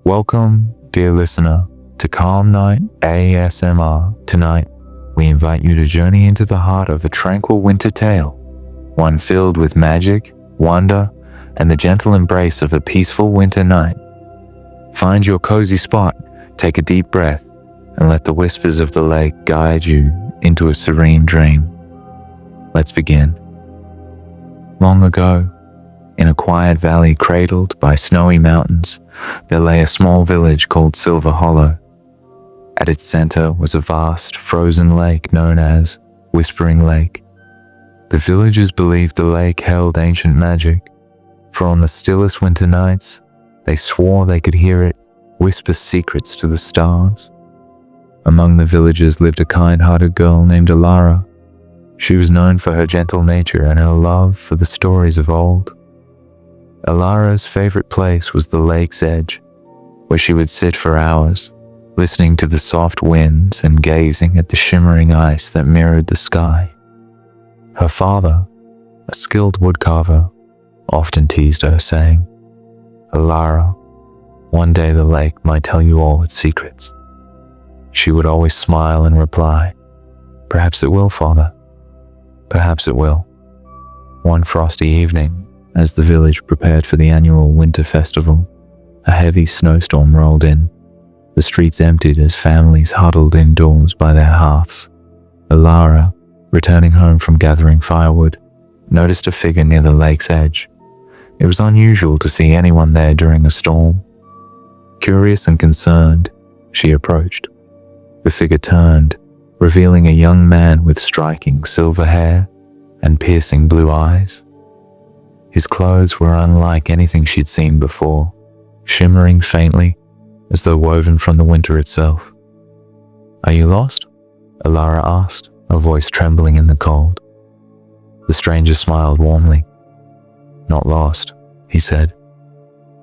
Welcome, dear listener, to Calm Night ASMR. Tonight, we invite you to journey into the heart of a tranquil winter tale, one filled with magic, wonder, and the gentle embrace of a peaceful winter night. Find your cozy spot, take a deep breath, and let the whispers of the lake guide you into a serene dream. Let's begin. Long ago, in a quiet valley cradled by snowy mountains, there lay a small village called Silver Hollow. At its center was a vast, frozen lake known as Whispering Lake. The villagers believed the lake held ancient magic, for on the stillest winter nights, they swore they could hear it whisper secrets to the stars. Among the villagers lived a kind-hearted girl named Alara. She was known for her gentle nature and her love for the stories of old. Alara's favorite place was the lake's edge, where she would sit for hours, listening to the soft winds and gazing at the shimmering ice that mirrored the sky. Her father, a skilled woodcarver, often teased her, saying, "Alara, one day the lake might tell you all its secrets." She would always smile and reply, "Perhaps it will, father. Perhaps it will." One frosty evening, as the village prepared for the annual winter festival, a heavy snowstorm rolled in. The streets emptied as families huddled indoors by their hearths. Alara, returning home from gathering firewood, noticed a figure near the lake's edge. It was unusual to see anyone there during a storm. Curious and concerned, she approached. The figure turned, revealing a young man with striking silver hair and piercing blue eyes. His clothes were unlike anything she'd seen before, shimmering faintly as though woven from the winter itself. "Are you lost?" Alara asked, her voice trembling in the cold. The stranger smiled warmly. "Not lost," he said.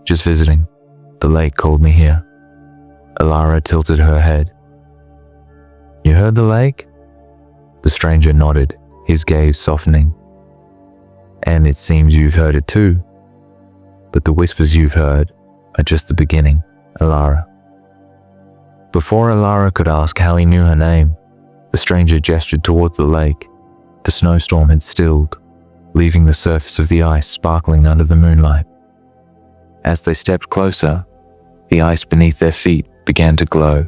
"Just visiting. The lake called me here." Alara tilted her head. "You heard the lake?" The stranger nodded, his gaze softening. "And it seems you've heard it too. But the whispers you've heard are just the beginning, Alara." Before Alara could ask how he knew her name, the stranger gestured towards the lake. The snowstorm had stilled, leaving the surface of the ice sparkling under the moonlight. As they stepped closer, the ice beneath their feet began to glow,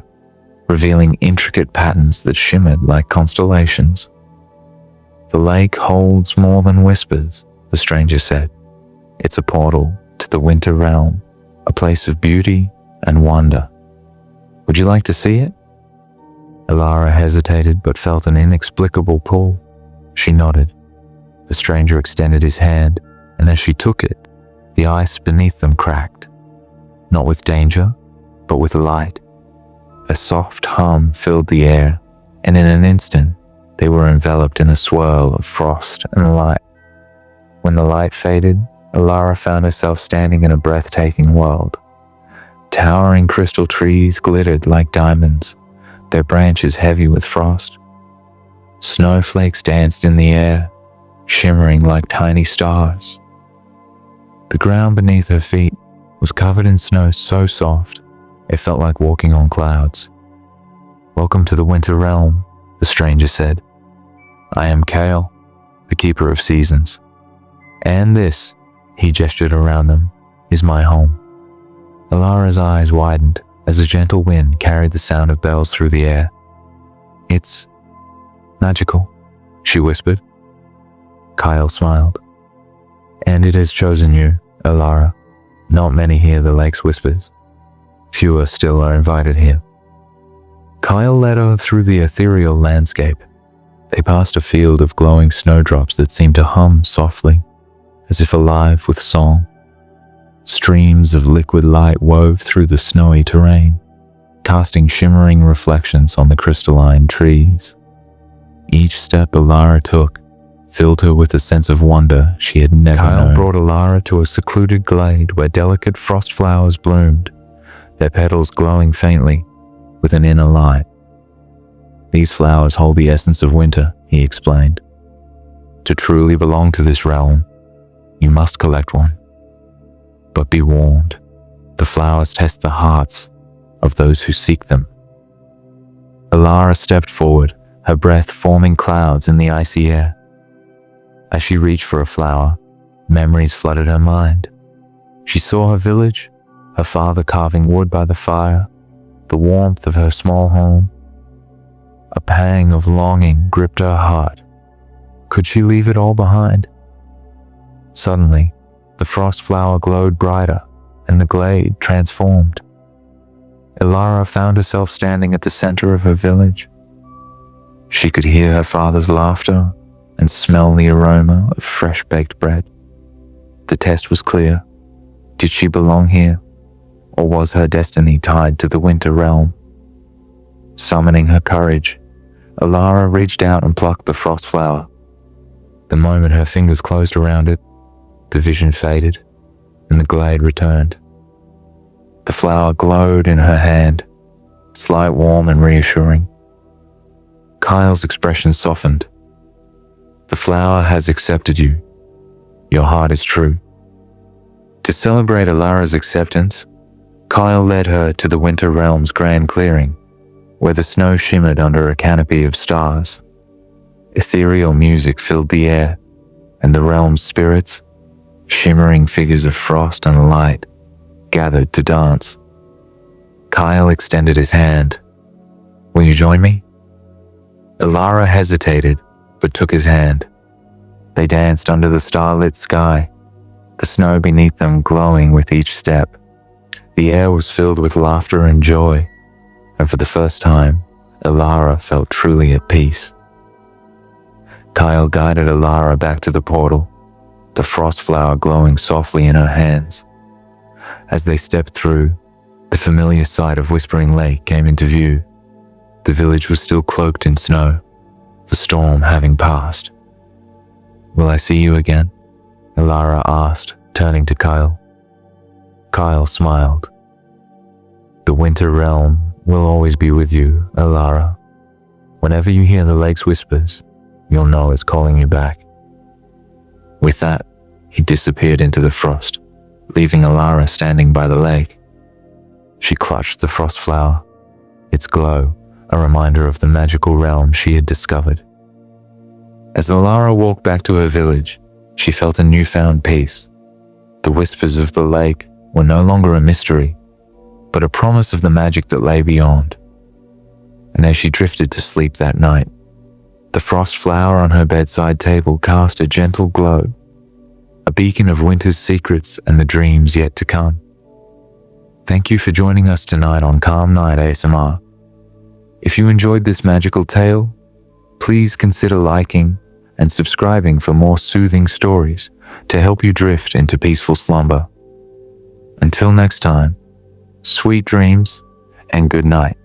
revealing intricate patterns that shimmered like constellations. "The lake holds more than whispers," the stranger said. "It's a portal to the winter realm, a place of beauty and wonder. Would you like to see it?" Alara hesitated but felt an inexplicable pull. She nodded. The stranger extended his hand, and as she took it, the ice beneath them cracked. Not with danger, but with light. A soft hum filled the air, and in an instant, they were enveloped in a swirl of frost and light. When the light faded, Alara found herself standing in a breathtaking world. Towering crystal trees glittered like diamonds, their branches heavy with frost. Snowflakes danced in the air, shimmering like tiny stars. The ground beneath her feet was covered in snow so soft, it felt like walking on clouds. "Welcome to the winter realm," the stranger said. "I am Kale, the keeper of seasons. And this," he gestured around them, "is my home." Alara's eyes widened as a gentle wind carried the sound of bells through the air. "It's magical," she whispered. Kyle smiled. "And it has chosen you, Alara. Not many hear the lake's whispers. Fewer still are invited here." Kyle led her through the ethereal landscape. They passed a field of glowing snowdrops that seemed to hum softly, as if alive with song. Streams of liquid light wove through the snowy terrain, casting shimmering reflections on the crystalline trees. Each step Alara took filled her with a sense of wonder she had never known. Kyle brought Alara to a secluded glade where delicate frost flowers bloomed, their petals glowing faintly with an inner light. "These flowers hold the essence of winter," he explained. "To truly belong to this realm, you must collect one. But be warned, The flowers test the hearts of those who seek them. Alara stepped forward, her breath forming clouds in the icy air. As she reached for a flower, memories flooded her mind. She saw her village, her father carving wood by the fire, the warmth of her small home. A pang of longing gripped her heart. Could she leave it all behind? Suddenly, the frost flower glowed brighter, and the glade transformed. Alara found herself standing at the center of her village. She could hear her father's laughter and smell the aroma of fresh-baked bread. The test was clear. Did she belong here, or was her destiny tied to the winter realm? Summoning her courage, Alara reached out and plucked the frost flower. The moment her fingers closed around it, the vision faded, and the glade returned. The flower glowed in her hand, slight, warm, and reassuring. Kyle's expression softened. The flower has accepted you. Your heart is true. To celebrate Alara's acceptance, Kyle led her to the Winter Realm's grand clearing, where the snow shimmered under a canopy of stars. Ethereal music filled the air, and the realm's spirits, shimmering figures of frost and light, gathered to dance. Kyle extended his hand. Will you join me? Alara hesitated, but took his hand. They danced under the starlit sky, the snow beneath them glowing with each step. The air was filled with laughter and joy, and for the first time, Alara felt truly at peace. Kyle guided Alara back to the portal, the frost flower glowing softly in her hands. As they stepped through, the familiar sight of Whispering Lake came into view. The village was still cloaked in snow, the storm having passed. Will I see you again? Alara asked, turning to Kyle. Kyle smiled. The Winter Realm will always be with you, Alara. Whenever you hear the lake's whispers, you'll know it's calling you back. With that, he disappeared into the frost, leaving Alara standing by the lake. She clutched the frost flower, its glow a reminder of the magical realm she had discovered. As Alara walked back to her village, she felt a newfound peace. The whispers of the lake were no longer a mystery, but a promise of the magic that lay beyond. And as she drifted to sleep that night, the frost flower on her bedside table cast a gentle glow, a beacon of winter's secrets and the dreams yet to come. Thank you for joining us tonight on Calm Night ASMR. If you enjoyed this magical tale, please consider liking and subscribing for more soothing stories to help you drift into peaceful slumber. Until next time, sweet dreams and good night.